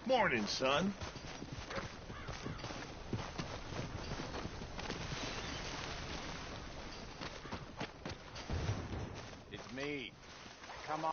Morning, son. It's me. Come on.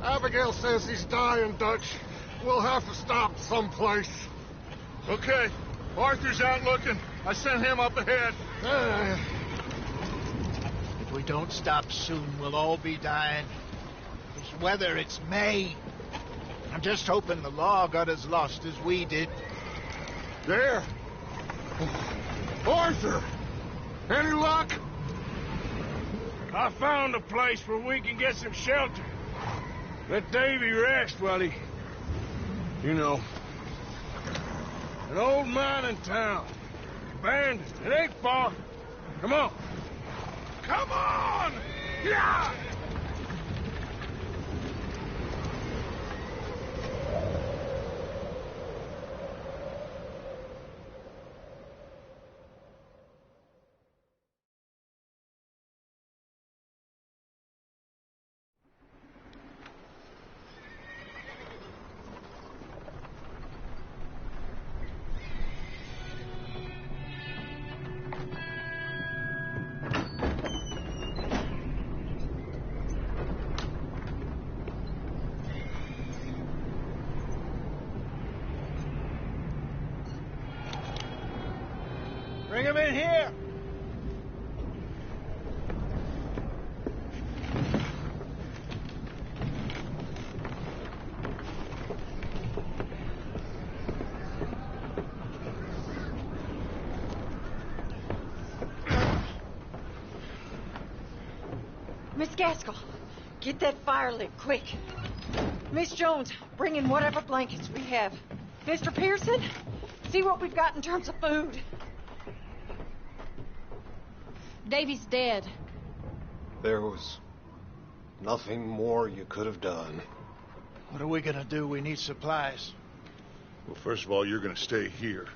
Abigail says he's dying, Dutch. We'll have to stop someplace. Okay. Arthur's out looking. I sent him up ahead. If we don't stop soon, we'll all be dying. This weather, it's May. I'm just hoping the law got as lost as we did. There. Arthur! Any luck? I found a place where we can get some shelter. Let Davy rest while he... You know. An old mining town. Abandoned. It ain't far. Come on. Come on! Yeah! Bring him in here! Miss Gaskell, get that fire lit, quick. Miss Jones, bring in whatever blankets we have. Mr. Pearson, see what we've got in terms of food. Davy's dead. There was nothing more you could have done. What are we gonna do? We need supplies. Well, first of all, you're gonna stay here,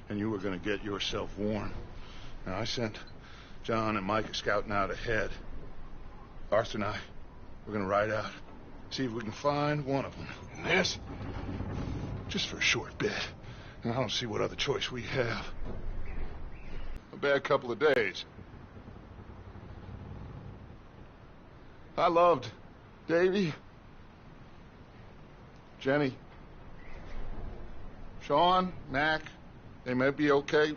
and you were gonna get yourself warm. Now, I sent John and Micah scouting out ahead. Arthur and I, we're gonna ride out, see if we can find one of them. And this, just for a short bit. And I don't see what other choice we have. A bad couple of days. I loved Davy, Jenny, Sean, Mac. They may be okay.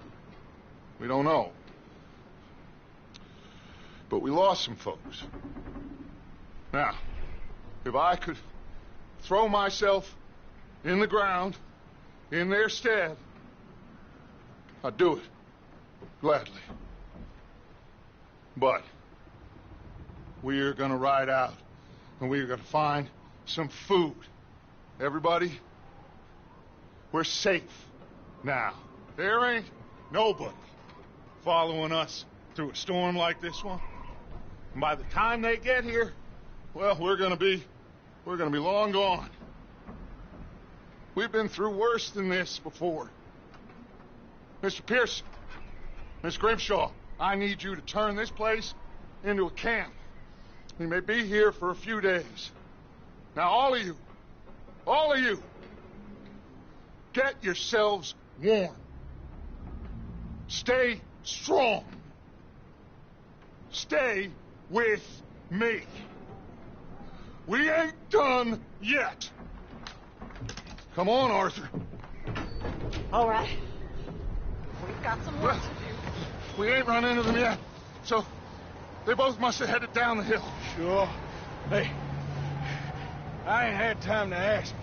We don't know. But we lost some folks. Now, if I could throw myself in the ground in their stead, I'd do it. Gladly. But we're gonna ride out, and we're gonna find some food. Everybody, we're safe now. There ain't nobody following us through a storm like this one. And by the time they get here, well, we're gonna be long gone. We've been through worse than this before. Mr. Pearson, Miss Grimshaw, I need you to turn this place into a camp. We may be here for a few days. Now, all of you, get yourselves warm. Stay strong. Stay with me. We ain't done yet. Come on, Arthur. All right. We've got some work to do. We ain't run into them yet, so they both must have headed down the hill. Sure. Hey, I ain't had time to ask.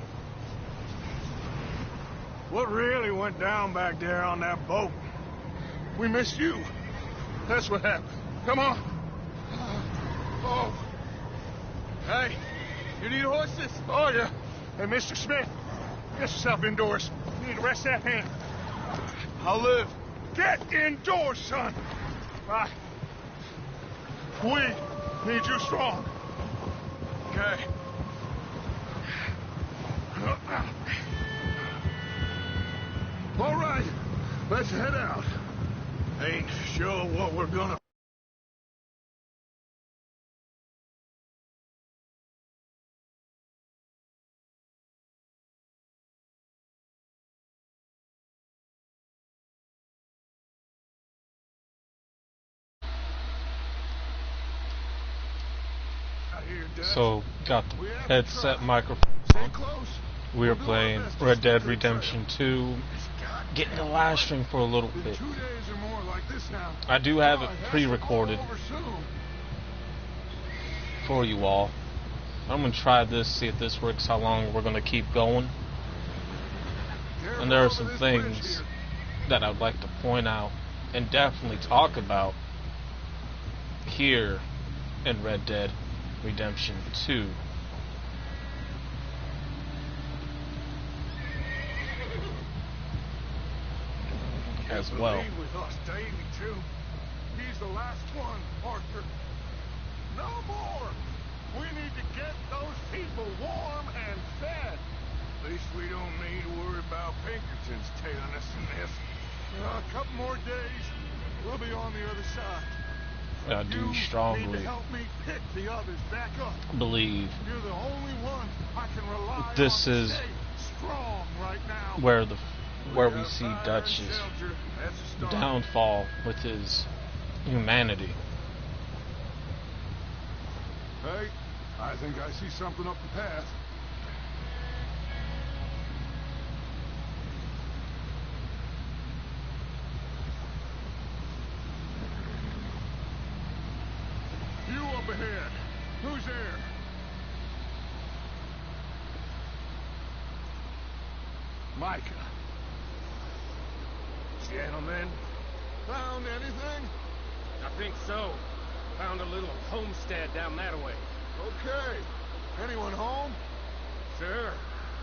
What really went down back there on that boat? We missed you. That's what happened. Come on. Oh. Hey, you need horses? Oh, yeah. Hey, Mr. Smith, get yourself indoors. You need to rest that hand. I'll live. Get indoors, son. Right. We need you strong. Okay. All right. Let's head out. Ain't sure what we're gonna... So, got the headset microphone on. We are playing Red Dead Redemption 2, getting the live stream for a little bit. I do have it pre-recorded for you all. I'm going to try this, see if this works, how long we're going to keep going. And there are some things that I'd like to point out and definitely talk about here in Red Dead Redemption 2. As well. With us, Davy, too. He's the last one, Arthur. No more. We need to get those people warm and fed. At least we don't need to worry about Pinkertons tailing us in this. A couple more days, we'll be on the other side. I do You need strongly to help me pick the others back up. believe You're the only one I can rely this on to is stay strong right now. where we see Dutch's downfall with his humanity. Hey, I think I see something up the path. You up ahead. Who's there? Micah. Gentlemen, Found anything? I think so. Found a little homestead down that way. Okay. Anyone home? Sure.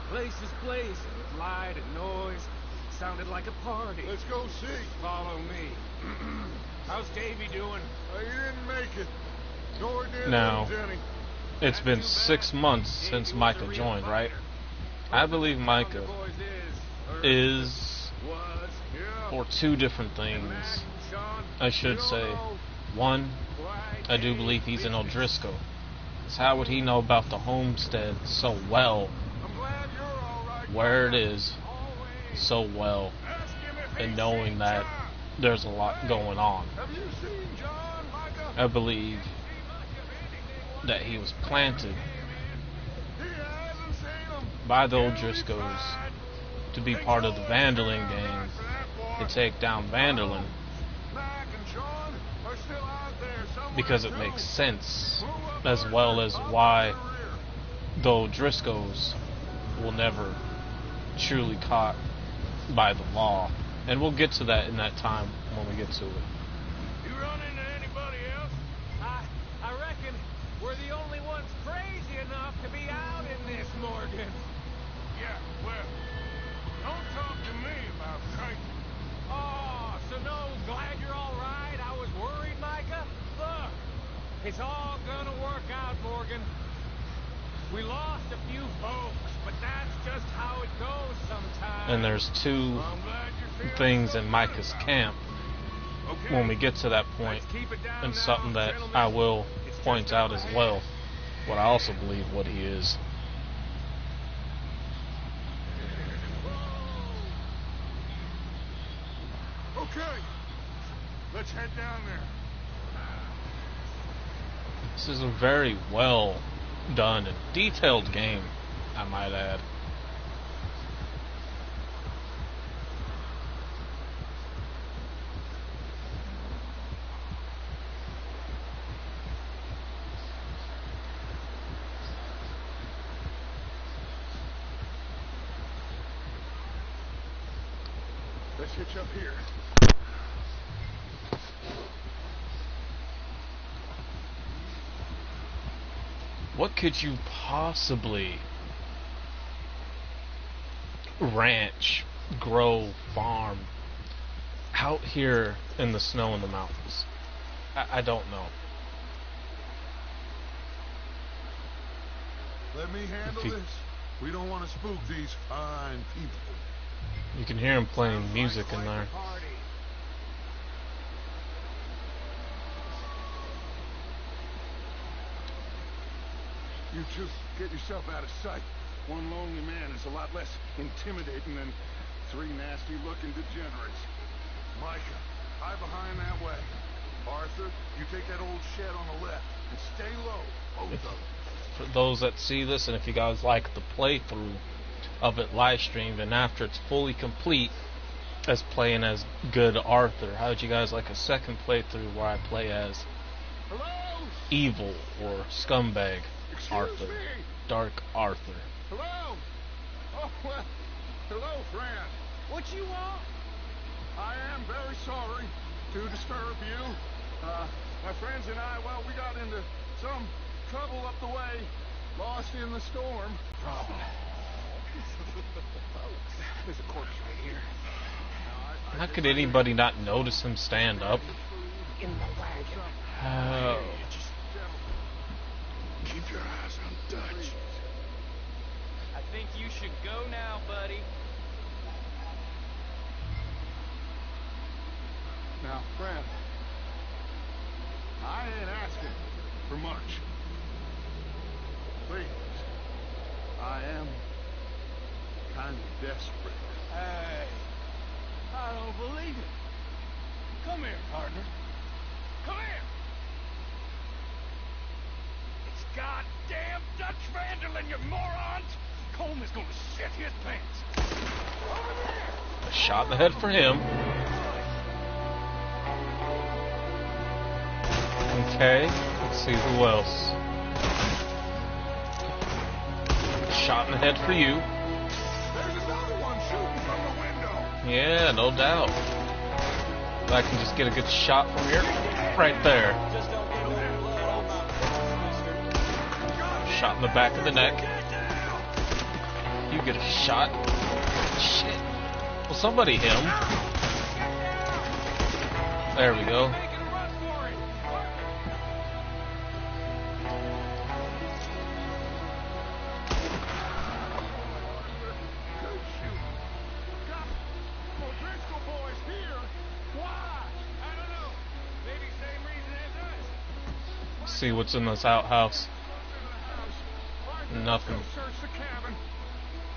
Place is blazing with light and noise. Sounded like a party. Let's go see. Follow me. How's Davy doing? He didn't make it. Nor did Now, Jenny. it's been 6 months since Micah joined, right? I believe Micah is for two different things. I should say, one, I do believe he's an O'Driscoll. So how would he know about the homestead so well, where it is so well, and knowing that there's a lot going on? I believe that he was planted by the O'Driscolls to be part of the Vanderlyn gang to take down Vanderlyn, because it makes sense, as well as why the O'Driscolls will never truly caught by the law. And we'll get to that in that time when we get to it. You run into anybody else? I reckon we're the only ones crazy enough to be out in this, Morgan. Yeah, well, don't talk to me about cranky. Oh, so no, glad you're all right. I was worried, Micah. Look, it's all gonna work out, Morgan. We lost a few folks, but that's just how it goes sometimes. And there's two things in Micah's camp when we get to that point, and something that I will point out as well, what I also believe what he is. Okay, let's head down there. This is a very well done and detailed game, I might add. Let's hitch up here. What could you possibly ranch, grow, farm out here in the snow in the mountains? I don't know. Let me handle this. We don't want to spook these fine people. You can hear him playing music in there. You just get yourself out of sight. One lonely man is a lot less intimidating than three nasty-looking degenerates. Micah, hide behind that way. Arthur, you take that old shed on the left and stay low. Both of them. For those that see this, and if you guys like the playthrough of it live streamed, and after it's fully complete as playing as good Arthur, how would you guys like a second playthrough where I play as evil or scumbag Arthur? Dark Arthur. Hello? Oh, well, hello, friend. What you want? I am very sorry to disturb you. My friends and I, well, we got into some trouble up the way, lost in the storm. Problem. There's a corpse right here. How could anybody not notice him stand up? In the wagon. Oh. Keep your eyes on Dutch. I think you should go now, buddy. Now, friend, I ain't asking for much. Please, I am kind of desperate. Hey, I don't believe it. Come here, partner. Come here. It's goddamn Dutch Vanderlyn, you morons! Coleman's gonna shit his pants. Over there! A shot in the head for him. Okay, let's see who else. Shot in the head for you. There's another one shooting from the window. Yeah, no doubt. If I can just get a good shot from here, right there. Shot in the back of the neck. You get a shot. Shit. Well, somebody hit him. There we go. See what's in this outhouse. Nothing.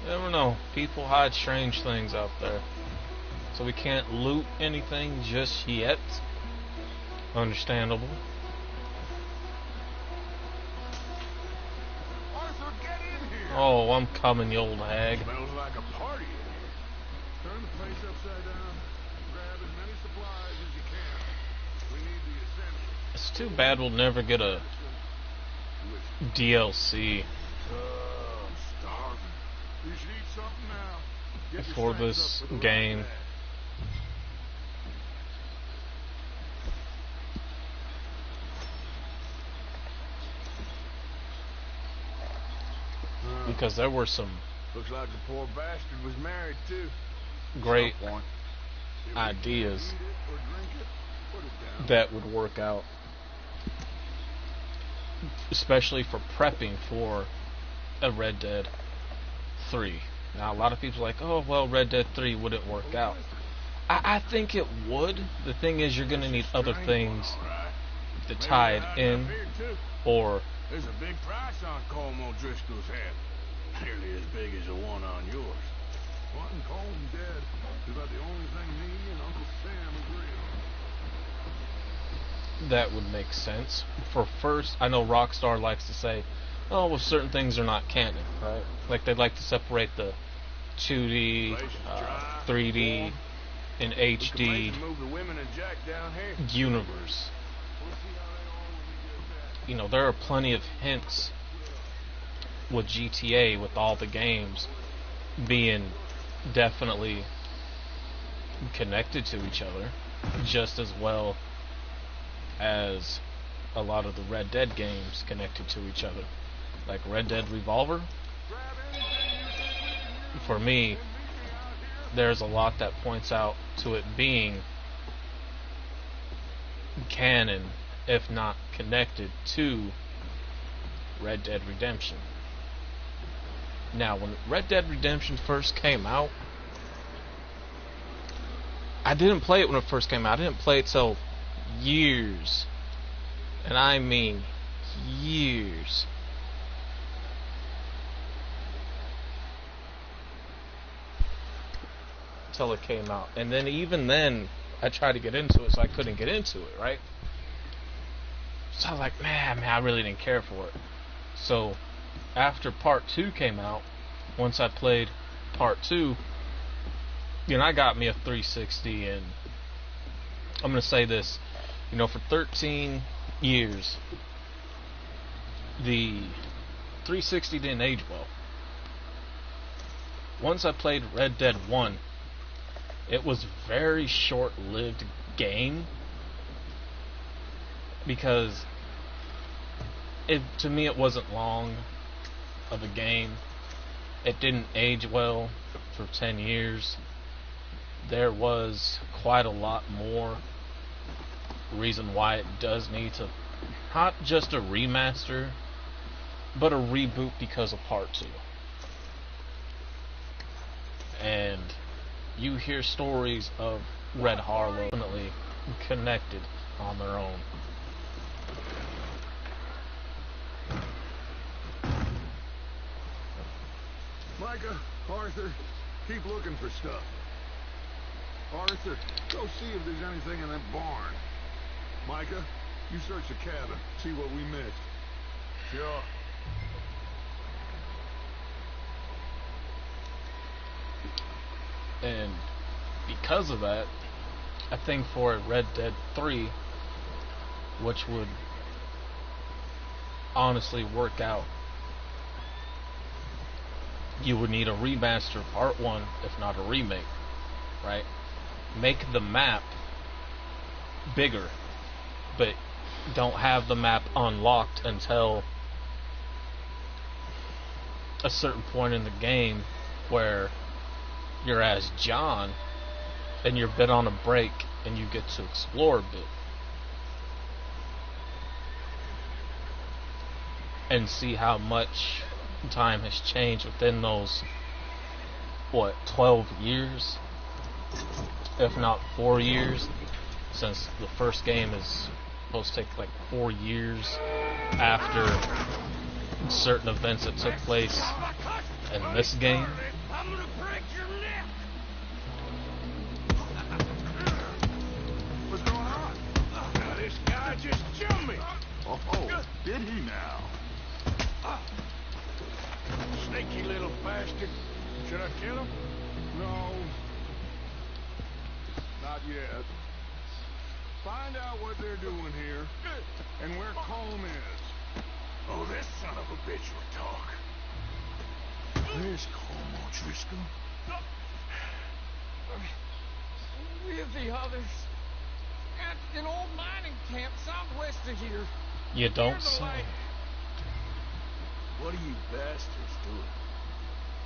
You never know. People hide strange things out there. So we can't loot anything just yet. Understandable. Arthur, get in here! Oh, I'm coming, you old hag. Smells like a party in here. Turn the place upside down. Grab as many supplies as you can. We need the essentials. It's too bad we'll never get a DLC I'm starving. You should eat something now. Get your for strength this up for the game. road. Because there were some Looks like the poor bastard was married too. great Some point. ideas Eat it or drink it, put it down. that would work out, especially for prepping for a Red Dead 3. Now, a lot of people are like, oh, well, Red Dead 3 wouldn't work out. I think it would. The thing is, you're going to need other things to tie it in, or There's a big price on Colm O'Driscoll's head. Nearly as big as the one on yours. Wanting Colm dead is about the only thing me and Uncle Sam agree on. that would make sense. For first, I know Rockstar likes to say, oh, well, certain things are not canon, right? Like, they'd like to separate the 2D, 3D, and HD Move the women and Jack down here. universe. You know, there are plenty of hints with GTA, with all the games being definitely connected to each other, just as well as a lot of the Red Dead games connected to each other. Like Red Dead Revolver, for me, there's a lot that points out to it being canon, if not connected to Red Dead Redemption. Now, when Red Dead Redemption first came out, I didn't play it when it first came out. I didn't play it till years, and I mean years, till it came out. And then even then, I tried to get into it, so I couldn't get into it, right? So I was like, man, I really didn't care for it. So after part 2 came out, once I played part 2, you know, I got me a 360, and I'm gonna say this, you know, for 13 years, the 360 didn't age well. Once I played Red Dead 1, it was a very short-lived game, because to me it wasn't long of a game. It didn't age well for 10 years. There was quite a lot more reason why it does need to, not just a remaster, but a reboot because of part 2. And you hear stories of Red Harlow definitely connected on their own. Micah, Arthur, keep looking for stuff. Arthur, go see if there's anything in that barn. Micah, you search the cabin, see what we missed. Sure. And because of that, I think for a Red Dead 3, which would honestly work out, you would need a remaster of part 1, if not a remake, right? Make the map bigger, but don't have the map unlocked until a certain point in the game where you're as John and you're a bit on a break, and you get to explore a bit. And see how much time has changed within those, 12 years? If not 4 years, since the first game is supposed to take like 4 years after certain events that took place in this game. I'm gonna break your neck. What's going on? This guy just jumped me. Oh, did he now? Sneaky little bastard. Should I kill him? No. Not yet. Find out what they're doing here and where Colm is. Oh, this son of a bitch will talk. Where's Colm O'Driscoll? With the others. At an old mining camp southwest of here. You don't Near the say. lake. What are you bastards doing?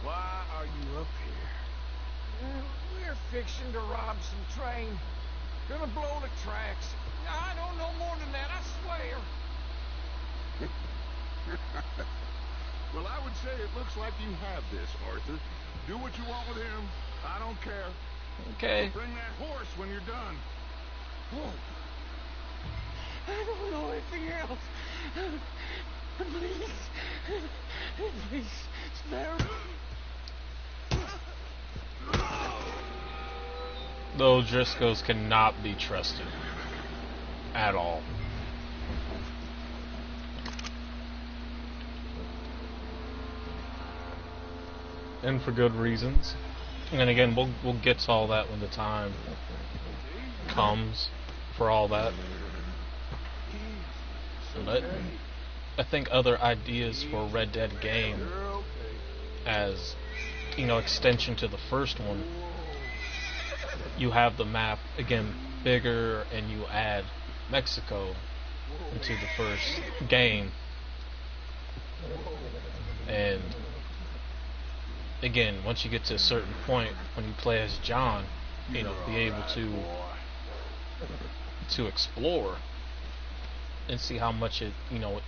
Why are you up here? We're fixing to rob some train. Gonna blow the tracks. I don't know more than that, I swear. Well, I would say it looks like you have this, Arthur. Do what you want with him. I don't care. Okay. Bring that horse when you're done. Oh. I don't know anything else. Please. Please, spare me. The O'Driscolls cannot be trusted. At all. And for good reasons. And again, we'll get to all that when the time comes for all that. But I think other ideas for a Red Dead game as, extension to the first one, you have the map, again, bigger, and you add Mexico into the first game. And again, once you get to a certain point, when you play as John, be able to explore and see how much it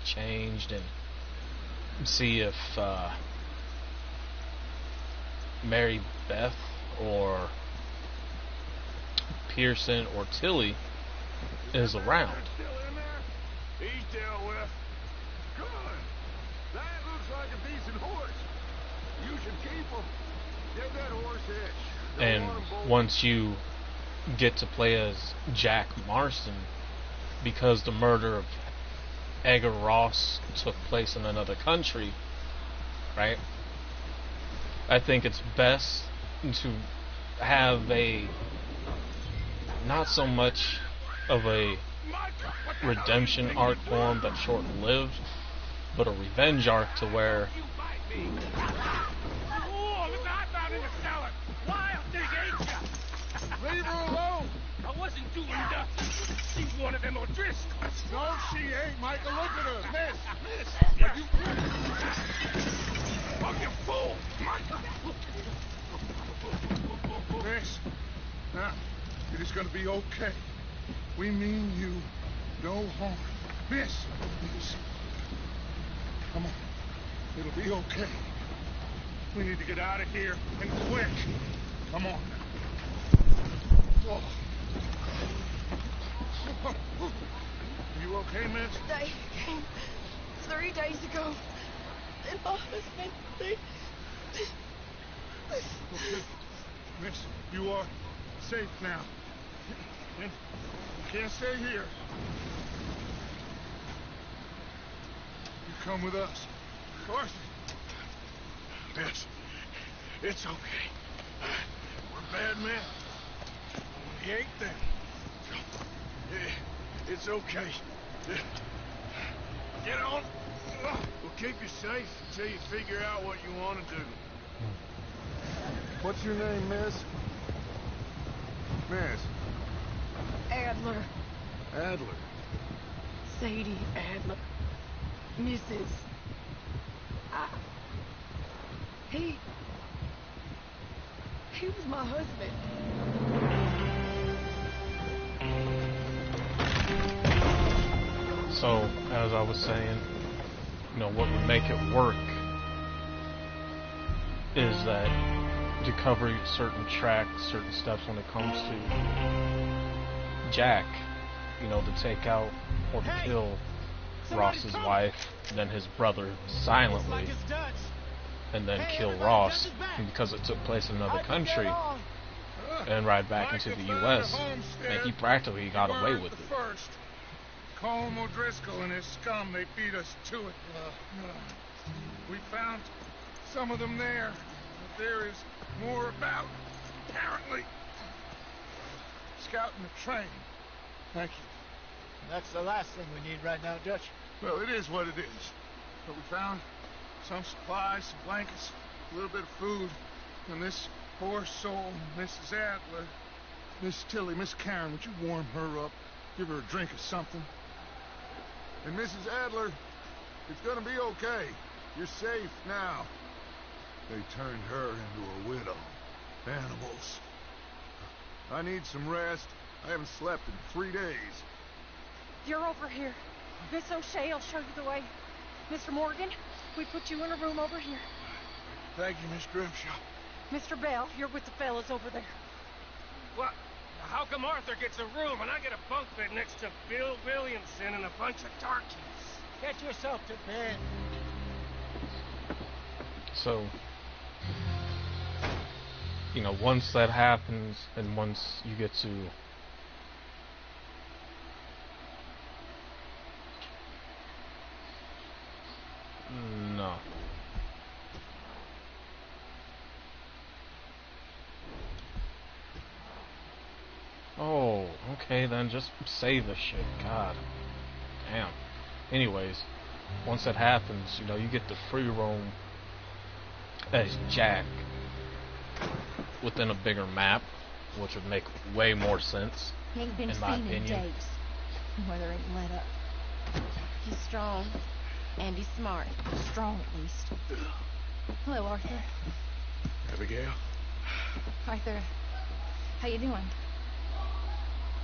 changed, and see if Mary Beth or Pearson or Tilly is around. Still in there? He's dealt with. Good. That looks like a decent horse. You should keep him. Get that horse hitched. Don't And want him bolted. once you get to play as Jack Marston, because the murder of Edgar Ross took place in another country, right? I think it's best to have a, not so much of a redemption arc for him that's short-lived, but a revenge arc to where Oh, look, I found in the cellar. Wild thing, ain't ya? Leave her alone. I wasn't doing nothing. She's one of them O'Driscolls. No, she ain't, Michael. Look at her. Miss. Are you... Oh, you fool! Miss, now, it is going to be okay. We mean you no harm. Miss, please. Come on. It'll be okay. We need to get out of here, and quick. Come on. Whoa. You okay, miss? They came 3 days ago. And my husband, they... Okay. Miss, you are safe now. And you can't stay here. You come with us. Arthur. Miss, it's okay. We're bad men. We ain't them. It's okay. Get on. We'll keep you safe until you figure out what you want to do. What's your name, miss? Miss. Adler. Adler. Sadie Adler. Mrs. He was my husband. So, as I was saying, you know, what would make it work is that you cover certain tracks, certain steps when it comes to Jack, you know, to take out or to kill Ross's wife, then his brother silently, and then kill Ross, and because it took place in another country, and ride back into the U.S., and he practically got away with it. Colm O'Driscoll and his scum, they beat us to it. We found some of them there, but there is more about, apparently. Scouting the train. Thank you. That's the last thing we need right now, Dutch. Well, it is what it is. But we found some supplies, some blankets, a little bit of food, and this poor soul, Mrs. Adler, Miss Tilly, Miss Karen, would you warm her up? Give her a drink or something? And Mrs. Adler, it's gonna be okay. You're safe now. They turned her into a widow. Animals. I need some rest. I haven't slept in 3 days. You're over here. Miss O'Shea will show you the way. Mr. Morgan, we put you in a room over here. Thank you, Miss Grimshaw. Mr. Bell, you're with the fellas over there. What? How come Arthur gets a room and I get a bunk bed next to Bill Williamson and a bunch of darkies? Get yourself to bed. So, you know, once that happens, and once you get to no. Oh, okay then, just save the shit. God damn. Anyways, once that happens, you know, you get the free roam as Jack within a bigger map, which would make way more sense. He ain't been in my seen in opinion. days. Weather ain't let up. He's strong, and he's smart. Strong, at least. Hello, Arthur. Abigail? Arthur, how you doing?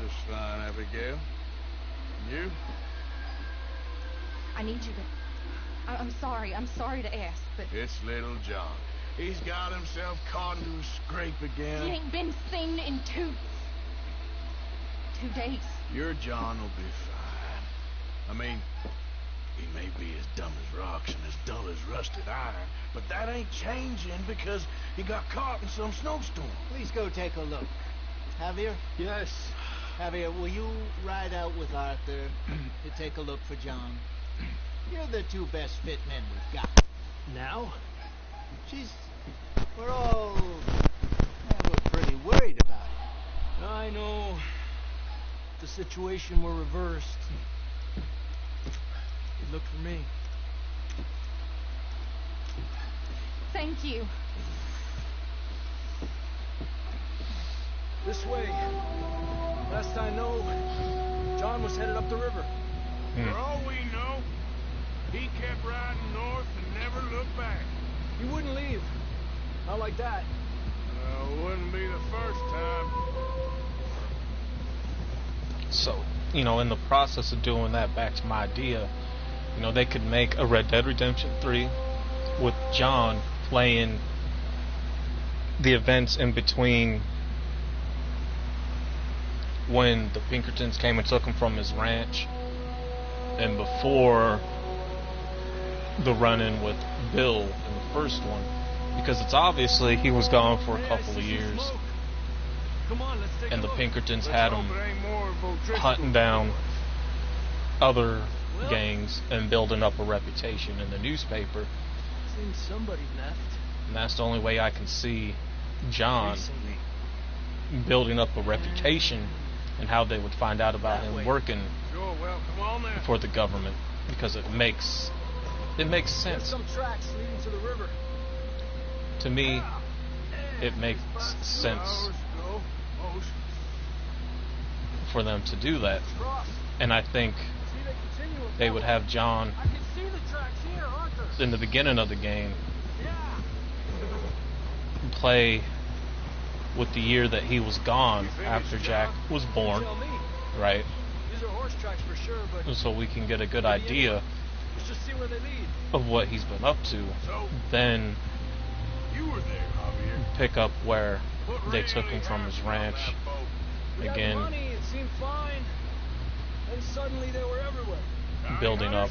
Just fine, Abigail. And you? I need you to... I'm sorry to ask, but... It's little John. He's got himself caught into a scrape again. He ain't been seen in 2 days. Your John will be fine. I mean, he may be as dumb as rocks and as dull as rusted iron, but that ain't changing because he got caught in some snowstorm. Please go take a look. Javier? Yes. Javier, will you ride out with Arthur to take a look for John? You're the 2 best fit men we've got. Now? We're all... we're pretty worried about it. I know. If the situation were reversed, you'd look for me. Thank you. This way. Last I know, John was headed up the river. For all we know, he kept riding north and never looked back. He wouldn't leave. Not like that. Wouldn't be the first time. So, you know, in the process of doing that, back to my idea, you know, they could make a Red Dead Redemption 3 with John playing the events in between when the Pinkertons came and took him from his ranch and before the run-in with Bill in the first one, because it's obviously he was gone for a couple of years and the Pinkertons had him hunting down other gangs and building up a reputation in the newspaper. Seems somebody left. And that's the only way I can see John building up a reputation and how they would find out about him working for the government, because it makes sense. Some tracks leading to the river. To me, it makes sense for them to do that. And I think they would have John in the beginning of the game play with the year that he was gone after Jack was born, right? These are horse tracks for sure, but so we can get a good idea let's just see where they lead. of what he's been up to. Then You were there, Javier. pick up where they took him from his ranch. We had Again, money, it seemed fine. And suddenly they were everywhere. building up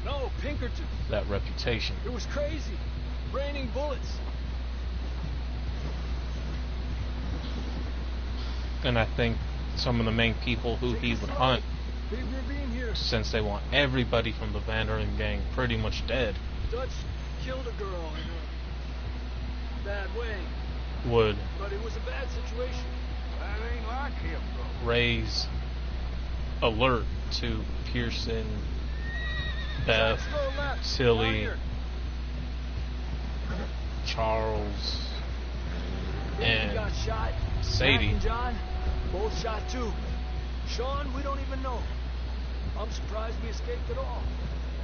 No, Pinkerton. that reputation. It was crazy. Raining bullets. And I think some of the main people who he would hunt, Big ravine here. since they want everybody from the Van der Linde gang pretty much dead, Dutch killed a girl in a bad way. would But it was a bad situation. That ain't like him, bro. raise alert to Pearson, Beth, Let's go left. Down Tilly, here. Charles, Davey and got shot. Sadie. Matt and John both shot too. Sean, we don't even know. I'm surprised we escaped at all.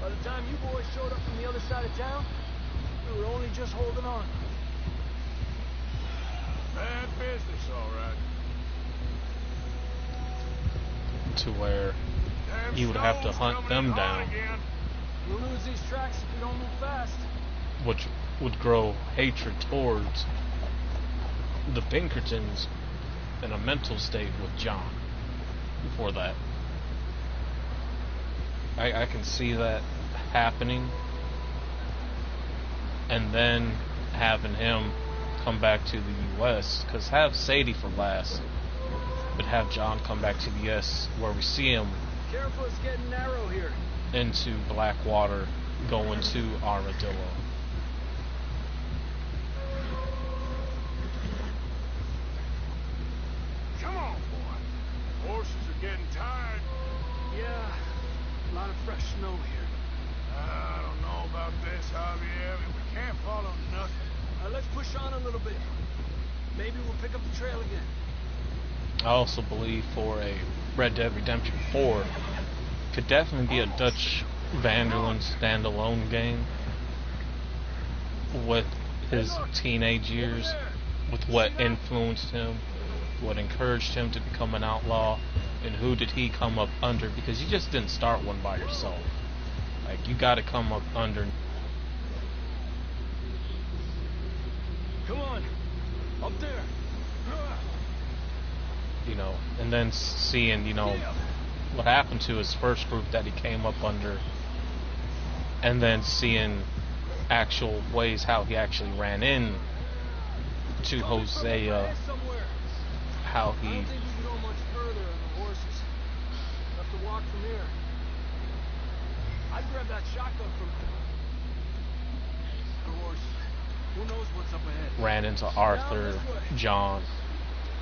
By the time you boys showed up from the other side of town, we were only just holding on. Bad business, all right. to where Damn he would have to stone's hunt coming them in hot down, again. We'll lose these tracks if we don't move fast. which would grow hatred towards the Pinkertons in a mental state with John for that. I can see that happening, and then having him come back to the U.S. because have Sadie for last, but have John come back to the U.S. where we see him Careful, it's getting narrow here. into Blackwater, going to Armadillo. Come on, boy. Horses are getting tired. Yeah, a lot of fresh snow here. I don't know about this, Javier. We can't follow nothing. Let's push on a little bit. Maybe we'll pick up the trail again. I also believe for a Red Dead Redemption 4 could definitely be a Dutch Van der Linde standalone game with his teenage years, with what influenced him, what encouraged him to become an outlaw, and who did he come up under, because you just didn't start one by yourself. Like, you gotta come up under. Come on, up there. You know, and then seeing, you know, what happened to his first group that he came up under, and then seeing actual ways how he actually ran in to Hosea, how I he don't think we can go much further on the horses. We'll have to walk from here. I'd grab that shotgun from the horse. Who knows what's up ahead? ran into Arthur, John,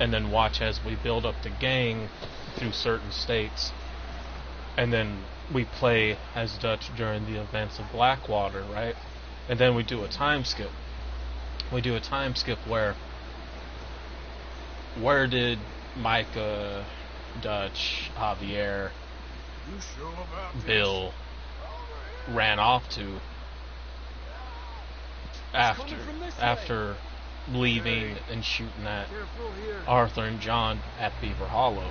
and then watch as we build up the gang through certain states, and then we play as Dutch during the events of Blackwater, right? And then we do a time skip. We do a time skip where did Micah, Dutch, Javier, You sure about this? Bill ran off to after leaving and shooting at Careful here. Arthur and John at Beaver Hollow,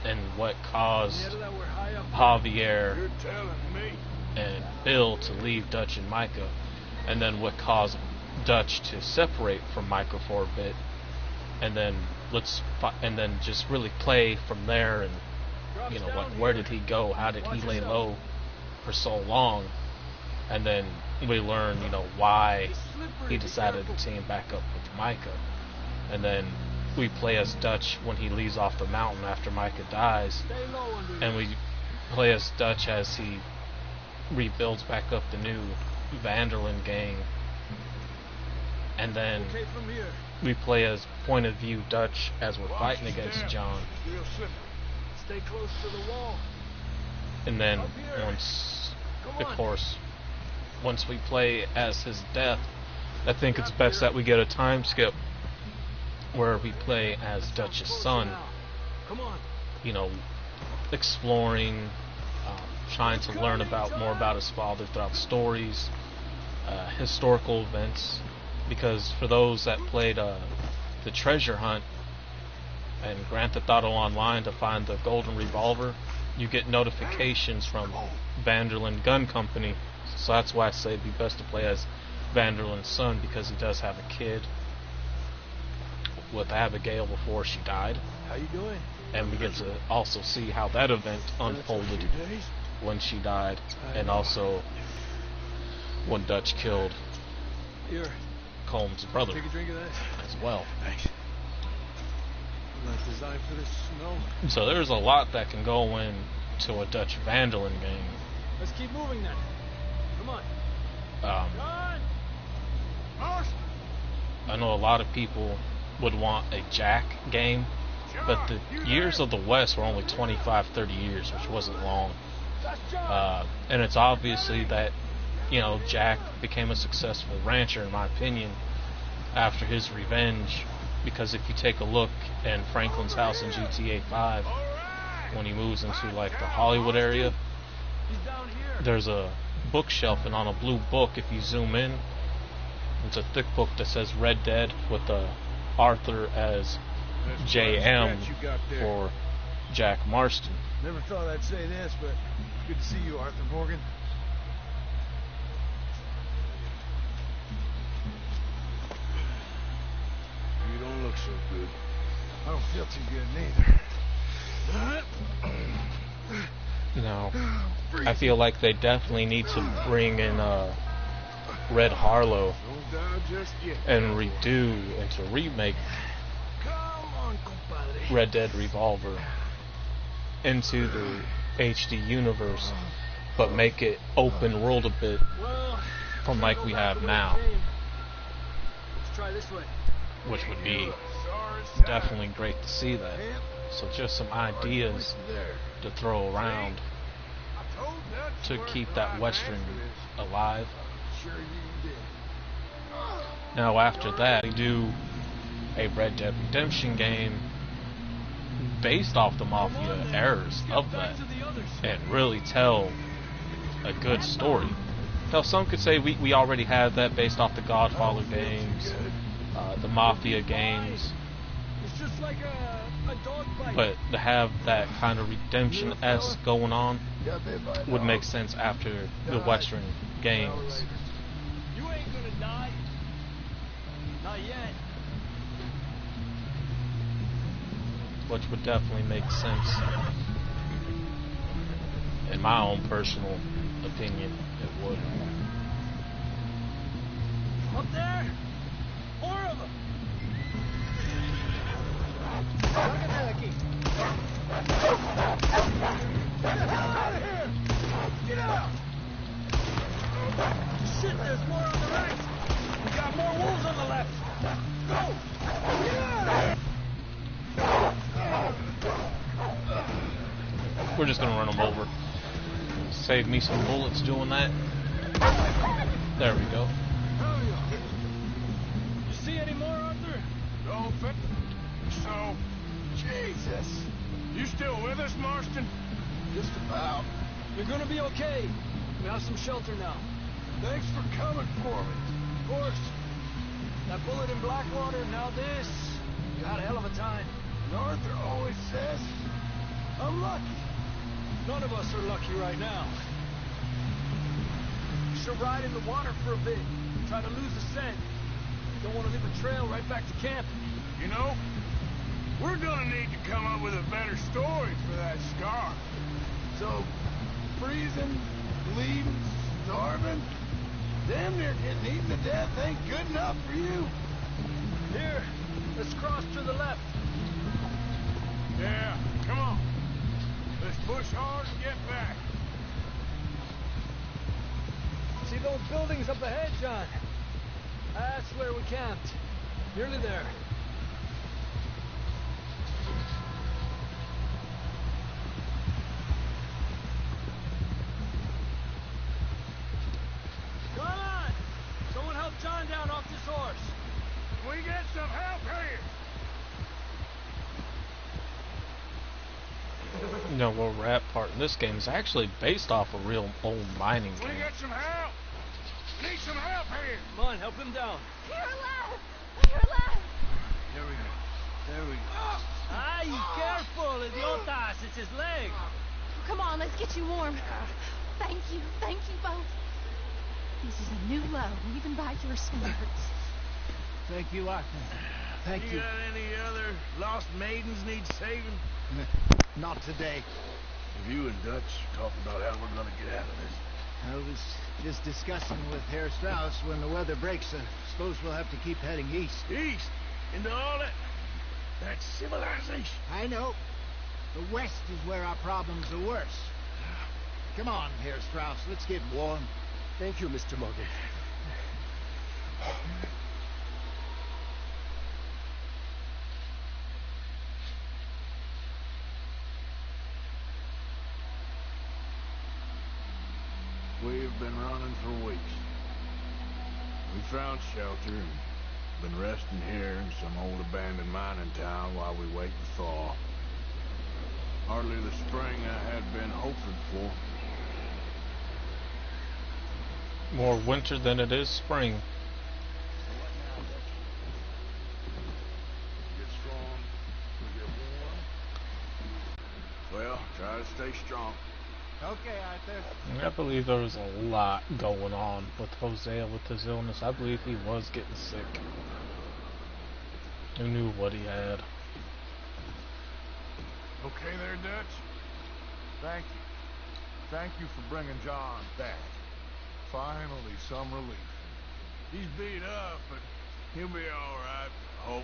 and what caused Yeah, that we're high up. Javier You're telling me. and Bill to leave Dutch and Micah, and then what caused Dutch to separate from Micah for a bit, and then and then just really play from there, and you know, like, where did he go? How did he lay low for so long? And then we learn, you know, why he decided to team back up with Micah. And then we play as Dutch when he leaves off the mountain after Micah dies, Stay low under and we play as Dutch as he rebuilds back up the new Van der Linde gang. And then Okay, from here. we play as point of view Dutch as we're fighting against John. Real slippery. Stay close to the wall. And then Up here. once, Come of on. course, once we play as his death, I think it's best that we get a time skip where we play as Dutch's son, Come on. you know, exploring, trying to learn about more about his father throughout stories, historical events, because for those that played the treasure hunt and Grand Theft Auto Online to find the golden revolver, you get notifications from Vanderlyn Gun Company. So that's why I say it'd be best to play as Vanderlyn's son, because he does have a kid with Abigail before she died. How you doing? And we get to also see how that event unfolded when she died, and also when Dutch killed Here, Combs' brother take a drink of that. as well. Thanks. I'm not designed for this snow. So there's a lot that can go into a Dutch Vanderlyn game. Let's keep moving then. Come on. Um, John! I know a lot of people would want a Jack game, but the years of the West were only 25, 30 years, which wasn't long. And it's obviously that, you know, Jack became a successful rancher, in my opinion, after his revenge, because if you take a look in Franklin's house in GTA 5, when he moves into like the Hollywood area, there's a bookshelf, and on a blue book, if you zoom in, it's a thick book that says Red Dead with Arthur as JM for Jack Marston. Never thought I'd say this, but good to see you, Arthur Morgan. You don't look so good. I don't feel too good neither. No, I feel like they definitely need to bring in Red Harlow and redo and to remake Red Dead Revolver into the HD universe, but make it open world a bit from like we have now, Let's try this way. which would be definitely great to see that. So just some ideas to throw around to keep that Western alive. Now after that, we do a Red Dead Redemption game based off the Mafia eras of that, and really tell a good story. Now some could say we already had that based off the Godfather games, the Mafia games, It's just like a dog bite. but to have that kind of redemption-esque going on would make sense after the Western games. You ain't gonna die. Not yet. Which would definitely make sense. In my own personal opinion, it would. Up there? 4 of them. Look at that, Keith. Get the hell out of here! Get out! Shit, there's more on the right. We got more wolves on the left. Go! Get out of here! We're just gonna run them over. Save me some bullets doing that. There we go. You see any more, Arthur? Don't think so. Jesus. You still with us, Marston? Just about. You're gonna be okay. We have some shelter now. Thanks for coming for me. Of course. That bullet in Blackwater, now this. You had a hell of a time. And Arthur always says, I'm lucky. None of us are lucky right now. You should ride in the water for a bit. Try to lose the scent. Don't want to leave a trail right back to camp. You know, we're gonna need to come up with a better story for that scar. So, freezing, bleeding, starving, damn near getting eaten to death ain't good enough for you. Here, let's cross to the left. Yeah, come on. Let's push hard and get back. See those buildings up ahead, John? That's where we camped. Nearly there. Come on! Someone help John down off this horse. We get some help here. You know, where we're at part in this game is actually based off a real old mining We game. get some help. Need some help here. Come on, help him down. You're alive! You're alive! There we go. There we go. Ay, careful, idiotas. It's his leg. Come on, let's get you warm. Thank you both. This is a new low, even by your standards. Thank you, Arthur. Thank you. You got any other lost maidens need saving? Not today. If you and Dutch talk about how we're gonna get out of this. I was just discussing with Herr Strauss when the weather breaks. I suppose we'll have to keep heading east. East? Into all that civilization. I know. The west is where our problems are worse. Come on, Herr Strauss, let's get warm. Thank you, Mr. Morgan. We've been running for weeks. We found shelter and been resting here in some old abandoned mining town while we wait to thaw. Hardly the spring I had been hoping for. More winter than it is spring. What now, Dutch? Get strong, we get warm. Well, try to stay strong. Okay, Arthur. I believe there was a lot going on with Hosea with his illness. I believe he was getting sick. Who knew what he had? Okay there, Dutch? Thank you. Thank you for bringing John back. Finally, some relief. He's beat up, but he'll be all right. Hope.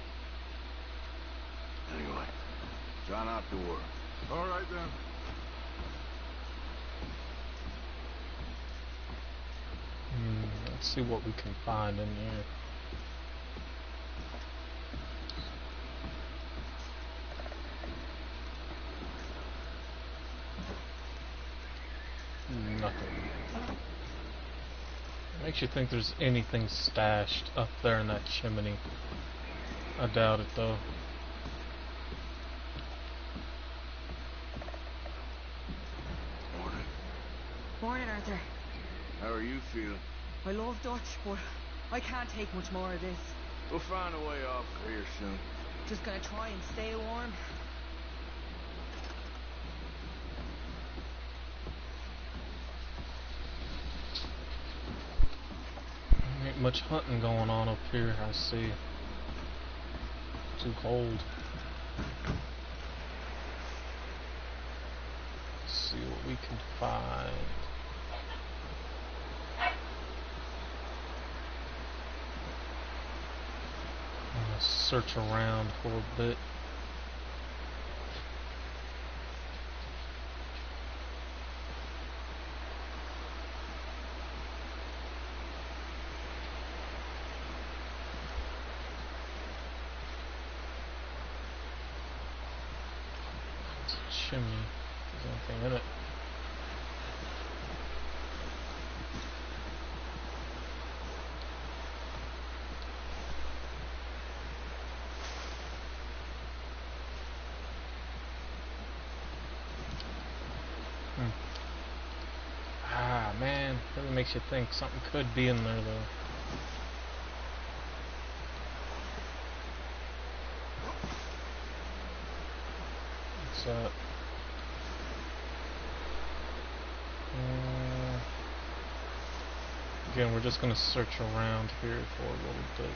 Anyway, try not to worry. All right, then. Let's see what we can find in here. Nothing. Makes you think there's anything stashed up there in that chimney. I doubt it, though. Morning. Morning, Arthur. How are you feeling? I love Dutch, but I can't take much more of this. We'll find a way off here soon. Just gonna try and stay warm. Ain't much hunting going on up here, I see. Too cold. Let's see what we can find. I'm gonna search around for a bit. Chimney. There's anything in it. Ah, man. Really makes you think something could be in there, though. What's that? Again, we're just going to search around here for a little bit.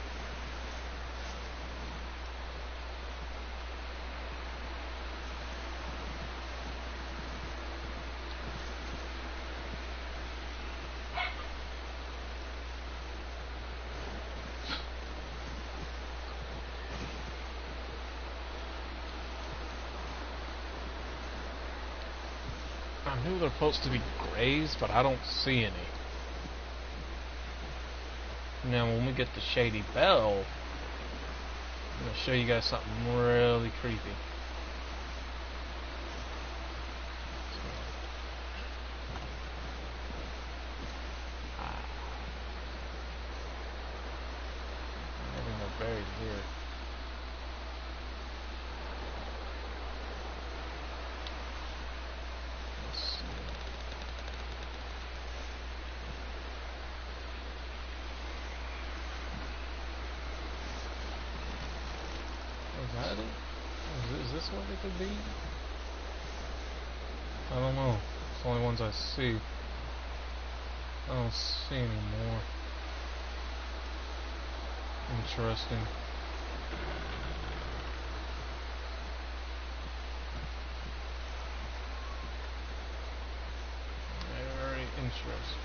I knew they're supposed to be grays, but I don't see any. Now, when we get to Shady Belle, I'm going to show you guys something really creepy. Everything are buried here. Let's see. Is that it? Is this what it could be? I don't know. It's the only ones I see. I don't see any more. Interesting. Very interesting.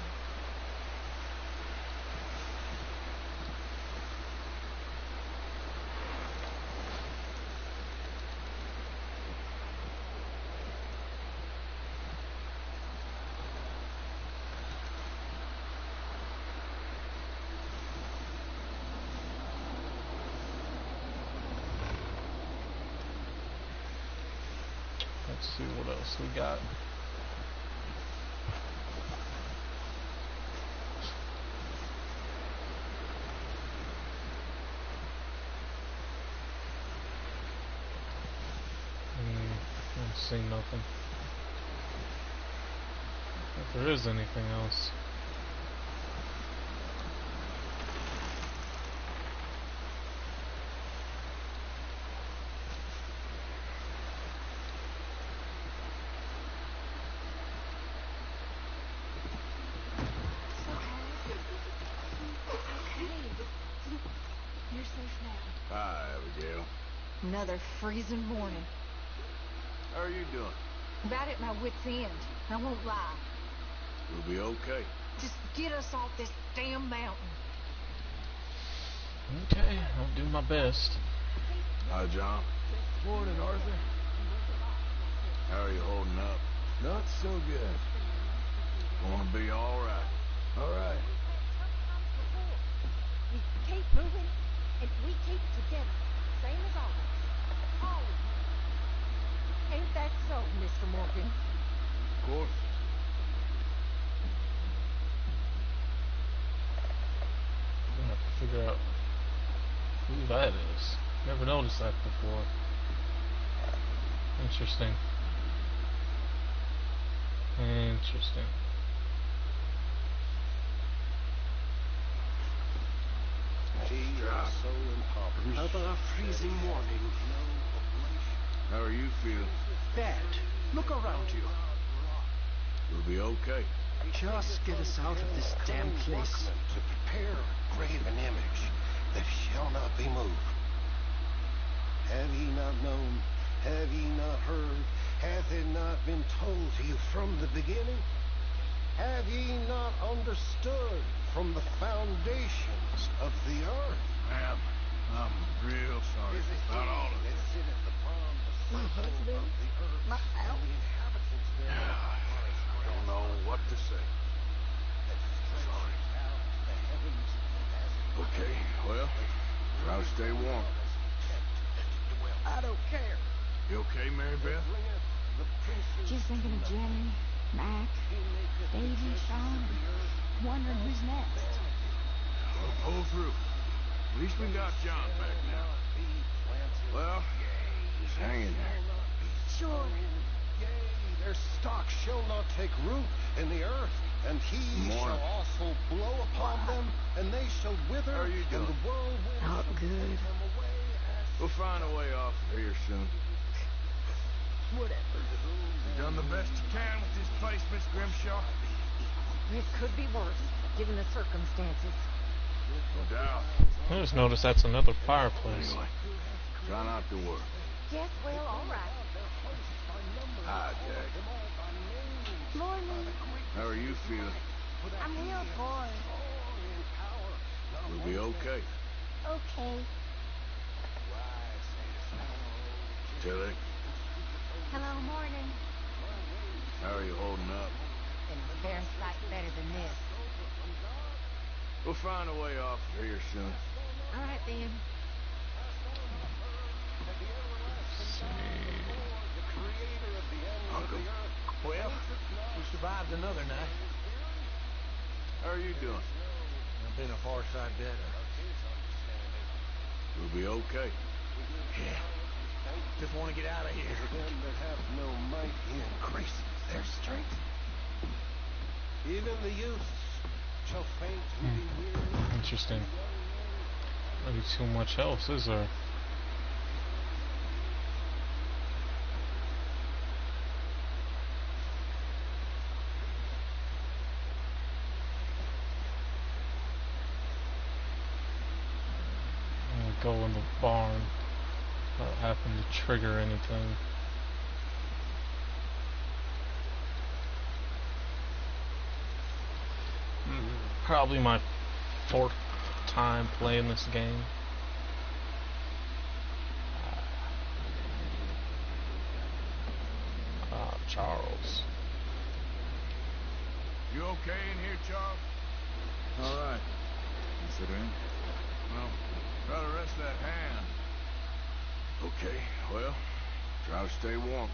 Let's see what else we got. Don't see nothing. If there is anything else. You're safe now. Hi, Abigail. Another freezing morning. How are you doing? About at my wit's end. I won't lie. We'll be okay. Just get us off this damn mountain. Okay, I'll do my best. Hi, John. Morning, Arthur. How are you holding up? Not so good. Gonna be all right. All right. We keep moving, and we keep together, same as always. Always. Ain't that so, Mr. Morgan? Of course. I'm gonna have to figure out who that is. Never noticed that before. Interesting. Interesting. Another freezing morning. How are you feeling? Bad. Look around you. We'll be okay. Just get us out of this damn place. To prepare a graven image that shall not be moved. Have ye not known? Have ye not heard? Hath it not been told to you from the beginning? Have ye not understood from the foundations of the earth? Ma'am, I'm real sorry about all of this. My husband, my house. I don't know what to say. Sorry. Okay, well, try to stay warm. I don't care. You okay, Mary Beth? Just thinking of Jenny, Mac, Davy, Sean, wondering who's next. We'll pull through. At least we got John back now. Well, just hang in there. Sure. Their stock shall not take root in the earth, and he shall also blow upon them, and they shall wither, How are you doing? and the whirlwind Not shall good. bear them away as We'll find a way off of here soon. Whatever. You done the best you can with this place, Miss Grimshaw. It could be worse, given the circumstances. No doubt. I just noticed that's another fireplace. Anyway, try not to worry. Yes, well, all right. Hi, Jack. Morning. How are you feeling? I'm real bored. We'll be okay. Okay. Tilly, Hello, morning. how are you holding up? And a fair sight better than this. We'll find a way off of here soon. All right, then. Uncle, Well, we survived another night. how are you doing? I've been a far sight better. We'll be okay. Yeah. Just want to get out of here. them that have no might, he increases their strength. Even the youths shall faint and be weary. Interesting. Maybe too much else, is there? battle in the barn happened to trigger anything. Probably my 4th time playing this game. Charles. You okay in here, Charles? All right. Considering. Well, try to rest that hand. Okay, well, try to stay warm.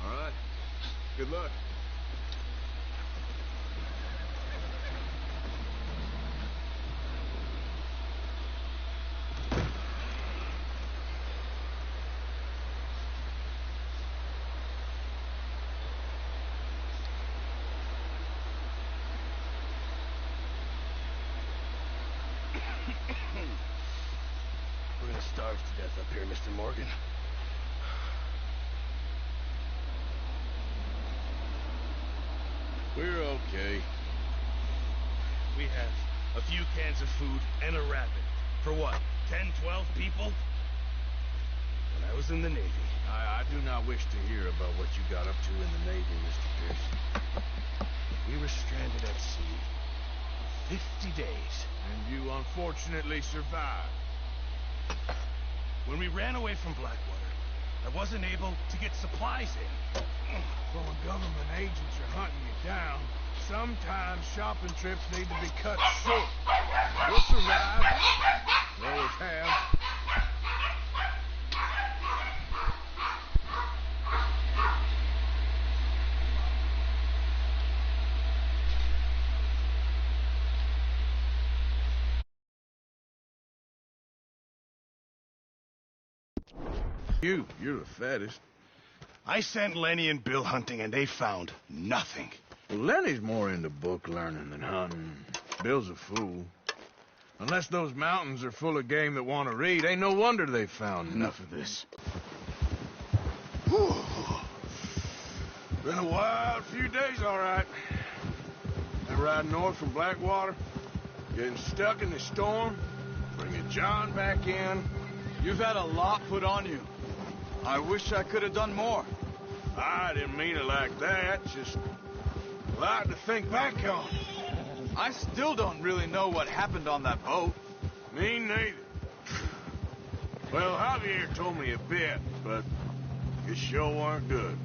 All right? Good luck. We're gonna starve to death up here, Mr. Morgan. We're okay. We have a few cans of food and a rabbit. For what, 10, 12 people? When I was in the Navy. I do not wish to hear about what you got up to in the Navy, Mr. Pearson. We were stranded at sea for 50 days. And you unfortunately survived. When we ran away from Blackwater, I wasn't able to get supplies in. Well, when government agents are hunting you down, sometimes shopping trips need to be cut short. We'll survive. We always have. You're the fattest. I sent Lenny and Bill hunting, and they found nothing. Well, Lenny's more into book learning than hunting. Bill's a fool. Unless those mountains are full of game that want to read, ain't no wonder they found enough of this. Whew. Been a wild few days, all right. Been riding north from Blackwater, getting stuck in the storm, bringing John back in. You've had a lot put on you. I wish I could have done more. I didn't mean it like that. Just a lot to think back on. I still don't really know what happened on that boat. Me neither. Well, Javier told me a bit, but it sure weren't good.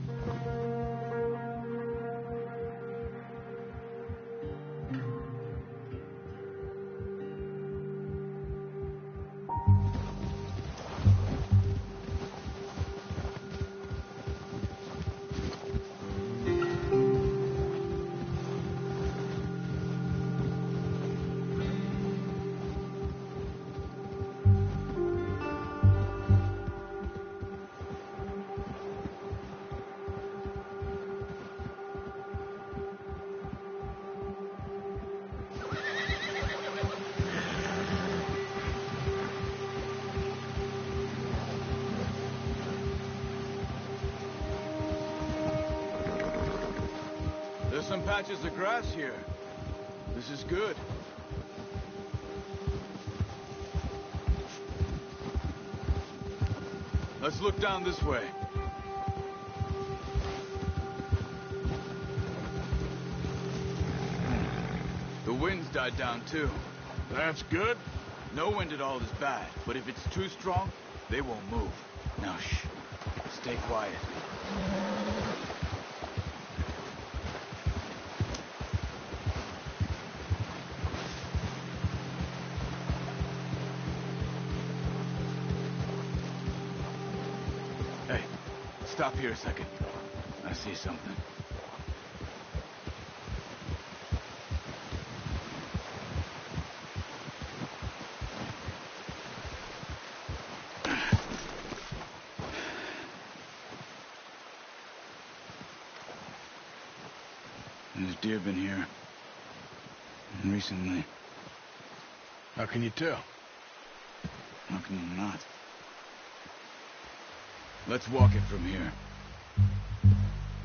There's some patches of grass here. This is good. Let's look down this way. The wind's died down too. That's good. No wind at all is bad, but if it's too strong, they won't move. Now shh. Stay quiet. Hey, stop here a second. I see something. There's deer been here. Recently. How can you tell? How can you not? Let's walk it from here.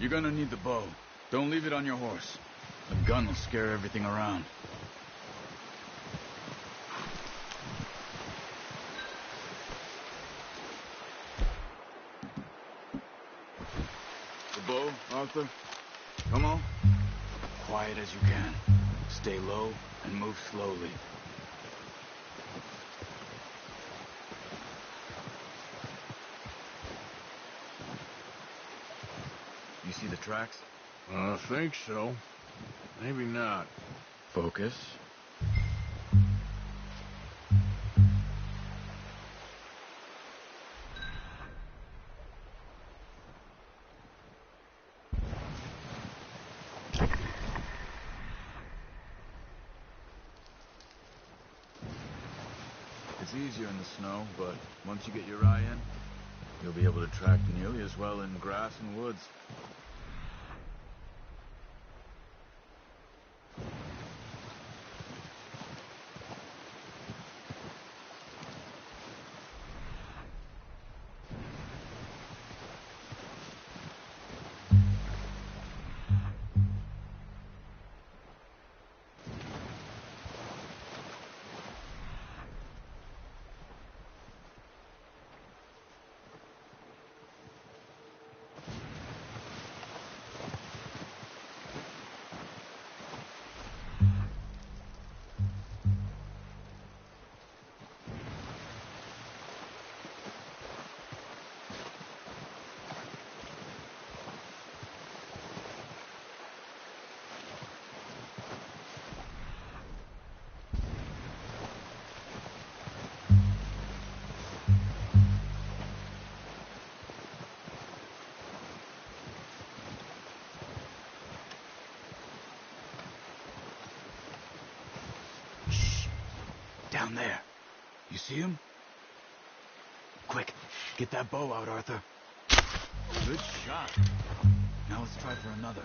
You're gonna need the bow. Don't leave it on your horse. A gun will scare everything around. The bow, Arthur? Come on. Quiet as you can. Stay low and move slowly. You see the tracks? I think so. Maybe not. Focus. It's easier in the snow, but once you get your eye in, you'll be able to track nearly as well in grass and woods. Down there. You see him? Quick, get that bow out, Arthur. Good shot. Now let's try for another.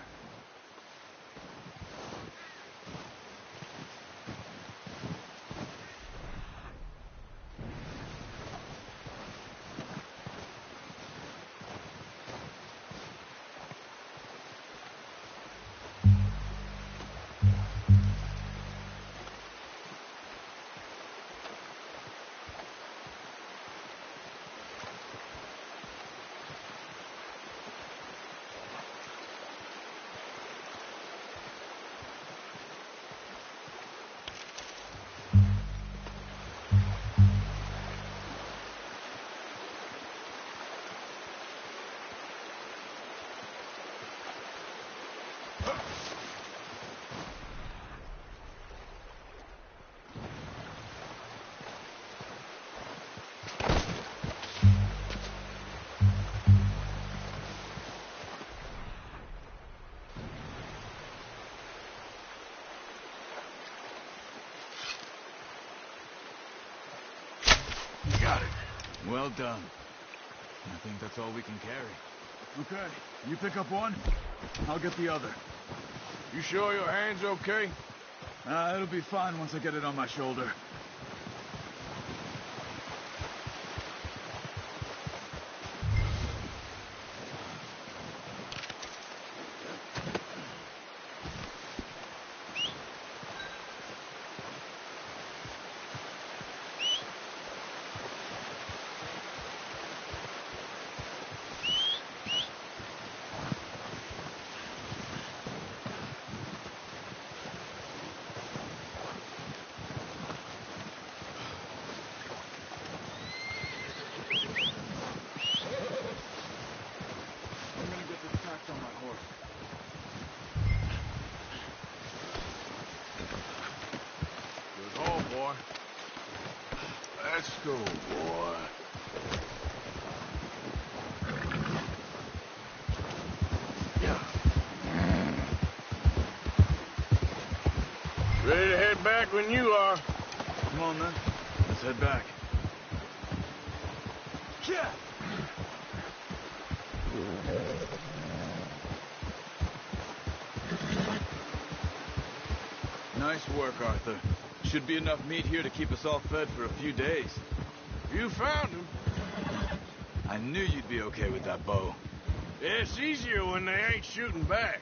Got it. Well done. I think that's all we can carry. Okay, you pick up one, I'll get the other. You sure your hand's okay? It'll be fine once I get it on my shoulder. Let's go, boy. Ready to head back when you are. Come on, then. Let's head back. Yeah. Nice work, Arthur. Should be enough meat here to keep us all fed for a few days. You found him. I knew you'd be okay with that bow. It's easier when they ain't shooting back.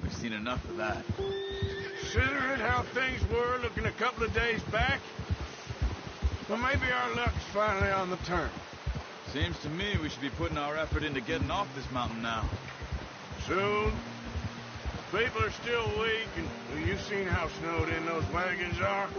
We've seen enough of that. Considering how things were looking a couple of days back, well, maybe our luck's finally on the turn. Seems to me we should be putting our effort into getting off this mountain now. Soon. People are still weak, and you've seen how snowed in those wagons are.